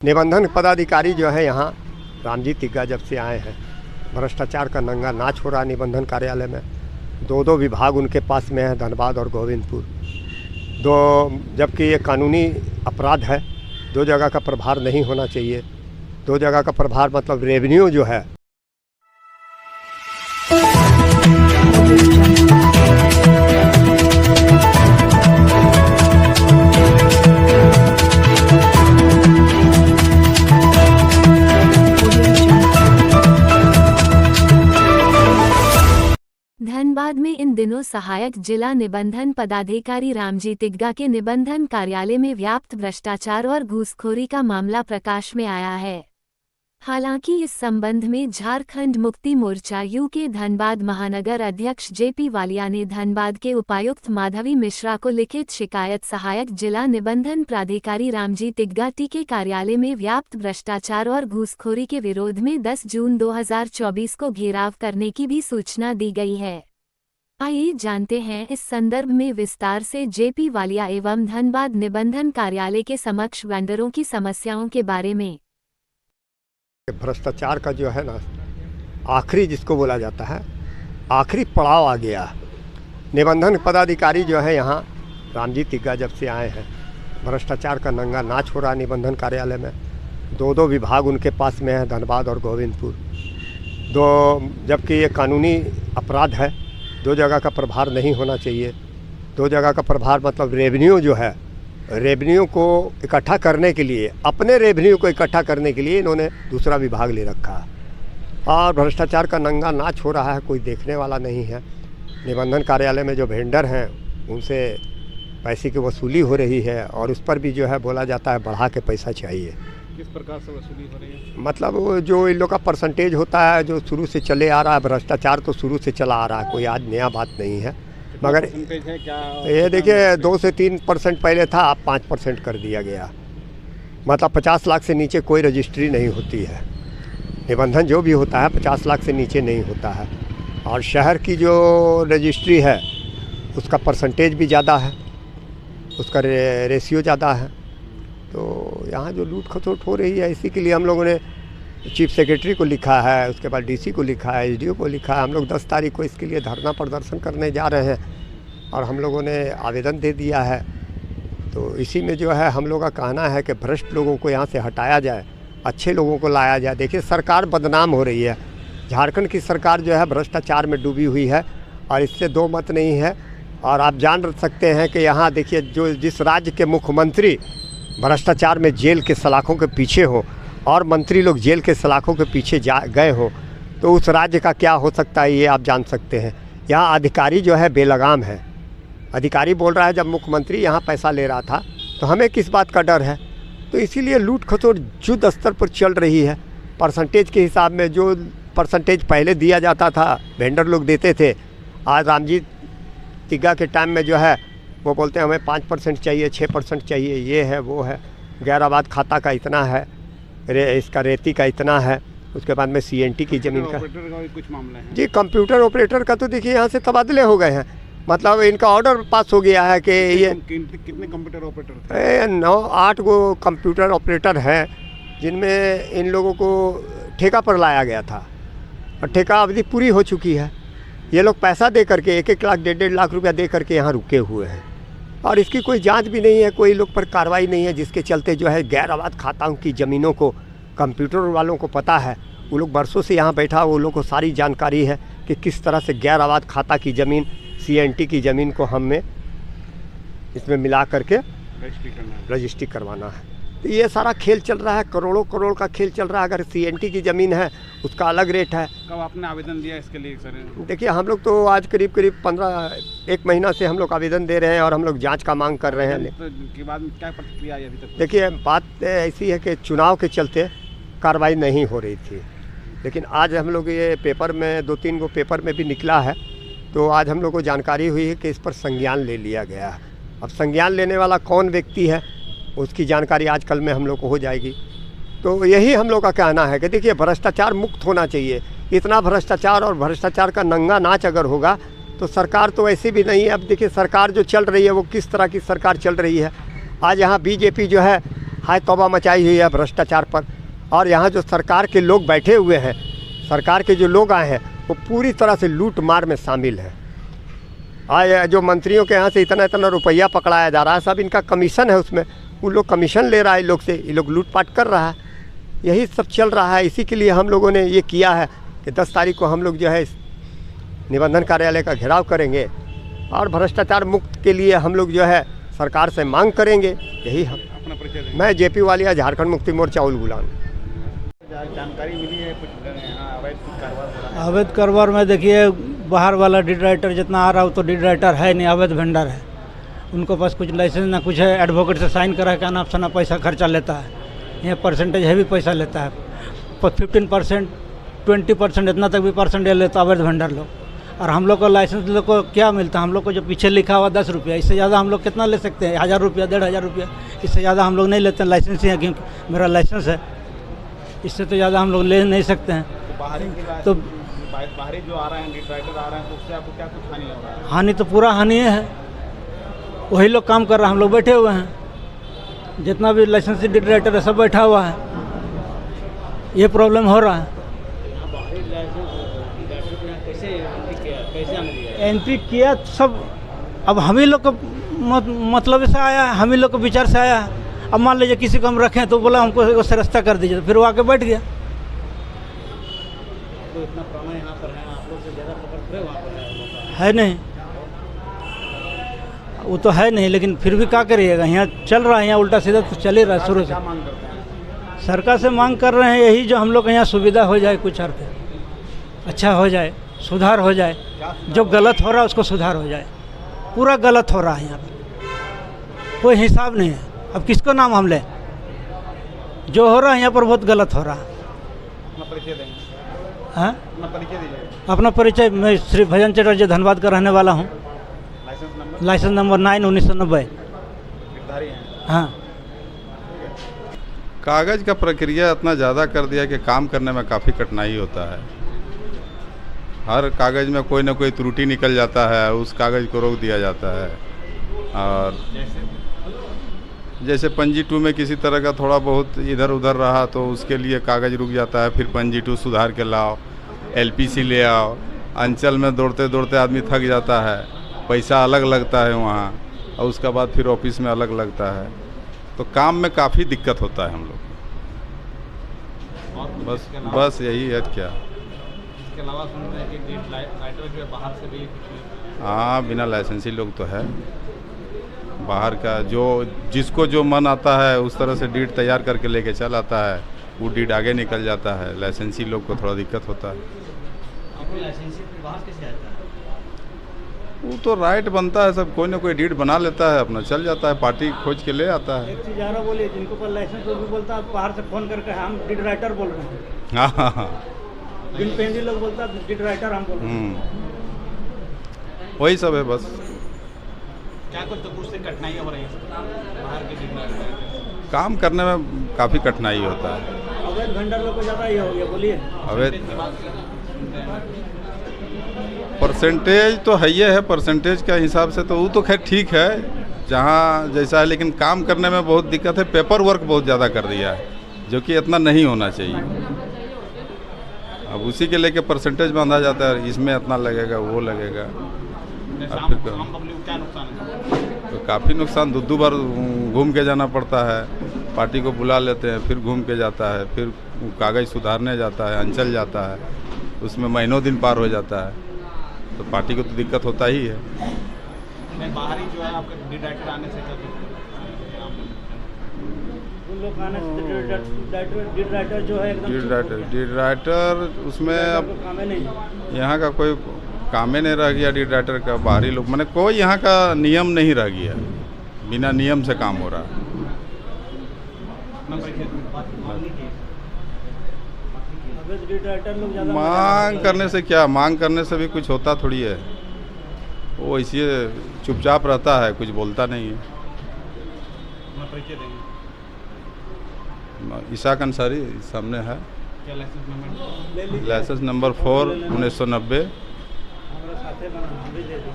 निबंधन पदाधिकारी जो है यहाँ रामजी तिग्गा जब से आए हैं, भ्रष्टाचार का नंगा नाच हो रहा है निबंधन कार्यालय में। दो विभाग उनके पास में है, धनबाद और गोविंदपुर। जबकि ये कानूनी अपराध है। दो जगह का प्रभार नहीं होना चाहिए। दो जगह का प्रभार मतलब रेवेन्यू जो है। धनबाद में इन दिनों सहायक जिला निबंधन पदाधिकारी रामजी तिग्गा के निबंधन कार्यालय में व्याप्त भ्रष्टाचार और घूसखोरी का मामला प्रकाश में आया है। हालांकि इस संबंध में झारखंड मुक्ति मोर्चा यू के धनबाद महानगर अध्यक्ष जेपी वालिया ने धनबाद के उपायुक्त माधवी मिश्रा को लिखित शिकायत सहायक जिला निबंधन प्राधिकारी रामजी तिग्गा टी के कार्यालय में व्याप्त भ्रष्टाचार और घूसखोरी के विरोध में 10 जून 2024 को घेराव करने की भी सूचना दी गई है। आइए जानते हैं इस संदर्भ में विस्तार से जेपी वालिया एवं धनबाद निबंधन कार्यालय के समक्ष वेंडरों की समस्याओं के बारे में। भ्रष्टाचार का जो है ना, आखिरी जिसको बोला जाता है, आखिरी पड़ाव आ गया। निबंधन पदाधिकारी जो है यहाँ रामजी तिग्गा जब से आए हैं, भ्रष्टाचार का नंगा नाच हो रहा है निबंधन कार्यालय में। दो विभाग उनके पास में है, धनबाद और गोविंदपुर। जबकि ये कानूनी अपराध है। दो जगह का प्रभार नहीं होना चाहिए। दो जगह का प्रभार मतलब रेवेन्यू जो है, रेवेन्यू को इकट्ठा करने के लिए, अपने रेवेन्यू को इकट्ठा करने के लिए इन्होंने दूसरा विभाग ले रखा है और भ्रष्टाचार का नंगा नाच हो रहा है। कोई देखने वाला नहीं है। निबंधन कार्यालय में जो वेंडर हैं उनसे पैसे की वसूली हो रही है और उस पर भी जो है बोला जाता है बढ़ा के पैसा चाहिए। किस प्रकार से वसूली हो रही है? मतलब जो इन लोग का परसेंटेज होता है, जो शुरू से चले आ रहा है। भ्रष्टाचार तो शुरू से चला आ रहा है, कोई आज नया बात नहीं है। मगर है क्या? ये देखिए 2 से 3% पहले था, अब 5% कर दिया गया। मतलब 50 लाख से नीचे कोई रजिस्ट्री नहीं होती है। निबंधन जो भी होता है 50 लाख से नीचे नहीं होता है। और शहर की जो रजिस्ट्री है उसका परसेंटेज भी ज़्यादा है, उसका रेशियो ज़्यादा है। तो यहाँ जो लूट खसोट हो रही है, इसी के लिए हम लोगों ने चीफ सेक्रेटरी को लिखा है, उसके बाद डीसी को लिखा है, एसडीओ को लिखा है। हम लोग 10 तारीख को इसके लिए धरना प्रदर्शन करने जा रहे हैं और हम लोगों ने आवेदन दे दिया है। तो इसी में जो है हम लोगों का कहना है कि भ्रष्ट लोगों को यहाँ से हटाया जाए, अच्छे लोगों को लाया जाए। देखिए सरकार बदनाम हो रही है। झारखंड की सरकार जो है भ्रष्टाचार में डूबी हुई है और इससे दो मत नहीं है। और आप जान सकते हैं कि यहाँ देखिए जिस राज्य के मुख्यमंत्री भ्रष्टाचार में जेल के सलाखों के पीछे हो और मंत्री लोग जेल के सलाखों के पीछे गए हो, तो उस राज्य का क्या हो सकता है ये आप जान सकते हैं। यहाँ अधिकारी जो है बेलगाम है। अधिकारी बोल रहा है जब मुख्यमंत्री यहाँ पैसा ले रहा था तो हमें किस बात का डर है। तो इसीलिए लूट खसोट युद्ध स्तर पर चल रही है। परसेंटेज के हिसाब में जो परसेंटेज पहले दिया जाता था, वेंडर लोग देते थे। आज रामजी तिग्गा के टाइम में जो है वो बोलते हैं हमें 5% चाहिए, 6% चाहिए, ये है वो है। गैराबाद खाता का इतना है, इसका रेती का इतना है, उसके बाद में सीएनटी की ज़मीन का कुछ मामला है जी। कंप्यूटर ऑपरेटर का तो देखिए यहाँ से तबादले हो गए हैं। मतलब इनका ऑर्डर पास हो गया है कि ये कितने कंप्यूटर ऑपरेटर थे? 9-8 गो कंप्यूटर ऑपरेटर हैं जिनमें इन लोगों को ठेका पर लाया गया था और ठेका अवधि पूरी हो चुकी है। ये लोग पैसा दे करके 1-1 लाख 1.5 लाख रुपया दे करके यहाँ रुके हुए हैं और इसकी कोई जांच भी नहीं है, कोई लोग पर कार्रवाई नहीं है, जिसके चलते जो है गैर आबाद खाताओं की ज़मीनों को कंप्यूटर वालों को पता है। वो लोग बरसों से यहाँ बैठा, वो लोग को सारी जानकारी है कि किस तरह से गैर आबाद खाता की ज़मीन, सीएनटी की ज़मीन को हमें इसमें मिला करके रजिस्ट्री करवाना है। तो ये सारा खेल चल रहा है, करोड़ों करोड़ का खेल चल रहा है। अगर सीएनटी की ज़मीन है उसका अलग रेट है। कब आपने आवेदन दिया इसके लिए सर? देखिए हम लोग तो आज करीब 1 महीना से हम लोग आवेदन दे रहे हैं और हम लोग जांच का मांग कर रहे हैं। तो के बाद में क्या प्रतिक्रिया आई अभी तक? देखिए बात ऐसी है कि चुनाव के चलते कार्रवाई नहीं हो रही थी, लेकिन आज हम लोग ये पेपर में 2-3 गो पेपर में भी निकला है। तो आज हम लोग को जानकारी हुई है कि इस पर संज्ञान ले लिया गया है। अब संज्ञान लेने वाला कौन व्यक्ति है उसकी जानकारी आज कल में हम लोग को हो जाएगी। तो यही हम लोग का कहना है कि देखिए भ्रष्टाचार मुक्त होना चाहिए। इतना भ्रष्टाचार और भ्रष्टाचार का नंगा नाच अगर होगा तो सरकार तो ऐसी भी नहीं है। अब देखिए सरकार जो चल रही है वो किस तरह की सरकार चल रही है। आज यहाँ बीजेपी जो है हाय तौबा मचाई हुई है भ्रष्टाचार पर। और यहाँ जो सरकार के लोग बैठे हुए हैं, सरकार के जो लोग आए हैं, वो पूरी तरह से लूट मार में शामिल है। आए जो मंत्रियों के यहाँ से इतना इतना रुपया पकड़ाया जा रहा है, सब इनका कमीशन है, उसमें वो लोग कमीशन ले रहा है लोग से, ये लोग लूटपाट कर रहा है। यही सब चल रहा है। इसी के लिए हम लोगों ने ये किया है कि 10 तारीख को हम लोग जो है निबंधन कार्यालय का घेराव करेंगे और भ्रष्टाचार मुक्त के लिए हम लोग जो है सरकार से मांग करेंगे। यही हम। अपना परिचय देंगे। मैं जेपी वालिया, झारखंड मुक्ति मोर्चा उलगुलान। जानकारी मिली है कुछ यहाँ अवैध कुछ कारोबार हो रहा है? अवैध कारोबार में देखिए बाहर वाला डी राइटर जितना आ रहा हो तो डी राइटर है नहीं, अवैध वेंडर है। उनको पास कुछ लाइसेंस ना कुछ है, एडवोकेट से साइन करा के ना अपना पैसा खर्चा लेता है। यहाँ परसेंटेज हैवी पैसा लेता है, 15%, 20% इतना तक भी परसेंट ले लेता अवैध वेंडर लोग। और हम लोग को लाइसेंस लोग को क्या मिलता है? हम लोग को जो पीछे लिखा हुआ 10 रुपया, इससे ज़्यादा हम लोग कितना ले सकते हैं? 1000 रुपया, 1500 रुपया, इससे ज़्यादा हम लोग नहीं लेते हैं। लाइसेंस ही है क्योंकि मेरा लाइसेंस है, इससे तो ज़्यादा हम लोग ले नहीं सकते हैं। तो बाहरी जो आ रहे हैं, राइटर आ रहे हैं, तो उससे आपको क्या कुछ हानि हो रहा है? हानि तो पूरा हानि है, वही लोग काम कर रहे हैं, हम लोग बैठे हुए हैं। जितना भी लाइसेंसी डी राइटर है सब बैठा हुआ है, ये प्रॉब्लम हो रहा है। एंट्री किया सब, अब हम ही लोग को मतलब से आया है, हम ही लोग को विचार से आया है। अब मान लीजिए किसी को हम रखें तो बोला हमको उससे रास्ता कर दीजिए, फिर वो आके बैठ गया। तो इतना पुराना यहाँ पर है, आप लोग से ज़्यादा पकड़ रहे वहाँ पर है नहीं, वो तो है नहीं, लेकिन फिर भी क्या करिएगा, यहाँ चल रहा है, यहाँ उल्टा सीधा तो चल ही रहा है शुरू से। क्या मांग करते हैं? सरकार से मांग कर रहे हैं यही, जो हम लोग के यहाँ सुविधा हो जाए, कुछ अर्थ अच्छा हो जाए, सुधार हो जाए। जो गलत हो रहा है उसको सुधार हो जाए। पूरा गलत हो रहा है यहाँ पर, कोई हिसाब नहीं है। अब किसको नाम हम लें? जो हो रहा है यहाँ पर बहुत गलत हो रहा है। अपना परिचय देंगे। हाँ, अपना परिचय दीजिए। अपना परिचय, मैं श्री भजन चटर्जी धनबाद का रहने वाला हूँ। Licence number 9/1990। गिरधारी हैं। हाँ, कागज़ का प्रक्रिया इतना ज़्यादा कर दिया कि काम करने में काफ़ी कठिनाई होता है। हर कागज़ में कोई ना कोई त्रुटि निकल जाता है, उस कागज़ को रोक दिया जाता है। और जैसे पंजी 2 में किसी तरह का थोड़ा बहुत इधर उधर रहा तो उसके लिए कागज़ रुक जाता है, फिर पंजी 2 सुधार के लाओ, LPC ले आओ। अंचल में दौड़ते दौड़ते आदमी थक जाता है, पैसा अलग लगता है वहाँ, और उसके बाद फिर ऑफिस में अलग लगता है, तो काम में काफ़ी दिक्कत होता है हम लोग को। बस यही है क्या। इसके अलावा सुन रहे हैं कि राइटर जो है बाहर से भी कुछ। हाँ, बिना लाइसेंसी लोग तो है बाहर का, जो जिसको जो मन आता है उस तरह से डीड तैयार करके लेके चल आता है, वो डीड आगे निकल जाता है। लाइसेंसी लोग को थोड़ा दिक्कत होता है। आपको लाइसेंसी बाहर कैसे आता है? वो तो राइट बनता है, सब कोई ना कोई डीड बना लेता है, अपना चल जाता है, पार्टी खोज के ले आता है। एक चीज़ ज़्यादा बोलिए, जिनको पर लाइसेंस वो भी बोलता है बाहर से फ़ोन करके हम डीड राइटर बोल रहे हैं। हाँ हाँ हाँ, जिन पेंडी लोग बोलता है डीड राइटर हम बोल रहे हैं। वही सब है बस। क्या कुछ तो कुछ से कठिनाइयाँ हो रही हैं बाहर के जितना काम करने में काफ़ी कठिनाई होता है। अवैध वेंडर लोग को ज़्यादा ये हो गया, बोलिए। अवैध परसेंटेज तो है ही है, परसेंटेज का हिसाब से तो वो तो खैर ठीक है जहाँ जैसा है, लेकिन काम करने में बहुत दिक्कत है। पेपर वर्क बहुत ज़्यादा कर दिया है, जो कि इतना नहीं होना चाहिए। अब उसी के लेके परसेंटेज बांधा जाता है, इसमें इतना लगेगा, वो लगेगा। अब फिर क्या नुकसान है? तो काफ़ी नुकसान, 2 बार घूम के जाना पड़ता है, पार्टी को बुला लेते हैं, फिर घूम के जाता है, फिर कागज़ सुधारने जाता है, अंचल जाता है, उसमें महीनों दिन पार हो जाता है, तो पार्टी को तो दिक्कत होता ही है। नहीं, बाहरी जो है आपके डी राइटर आने से क्या उन लोग आने से डीड राइटर जो है एकदम डीड राइटर उसमें अब काम है नहीं। यहाँ का कोई काम ही नहीं रह गया। डीड राइटर का बाहरी लोग, मैंने कोई यहाँ का नियम नहीं रह गया, बिना नियम से काम हो रहा है। मांग करने से क्या, मांग करने से भी कुछ होता थोड़ी है, वो इसी चुपचाप रहता है, कुछ बोलता नहीं है। इसाक अंसारी सामने है। क्या लाइसेंस लाइसेंस नंबर 4/1990। हमारे साथे बना, हम भी दे दें।